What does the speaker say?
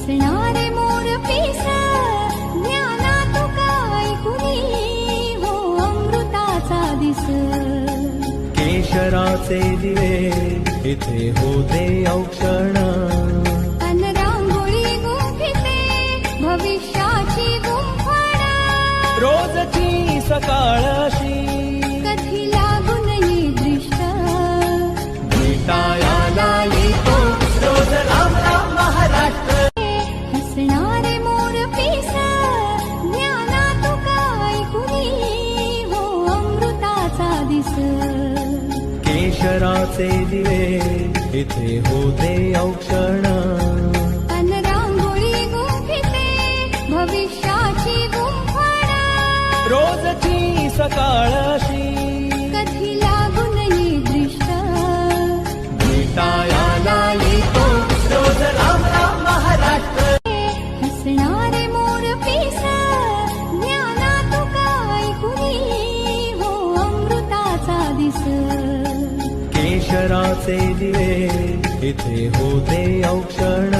हसणारे मोर पिस ज्ञाना तुका ऐकुनी हो अमृताचा दिस केशराचे दिवे इथे होते औक्षण अन रांगोळी गुंफिते भविष्याची गुंफण रोजची सकाळ अशी कधी लागू नये दृष्ट भेटायाला येतो रोज राम राम महाराष्ट्र हसणारे मोर पिस ज्ञाना तुका ऐकुनी हो अमृताचा दिस केशराचे दिवे इथे होते औक्षण अन रांगोळी गुंफिते भविष्याची गुंफण रोजची सकाळ अशी कधी लागू नये दृष्ट भेटायाला येतो रोज राम राम महाराष्ट्र हसणारे मोर पिस ज्ञाना तुका ऐकुनी हो अमृताचा दिस केशराचे दिवे इथे होते औक्षण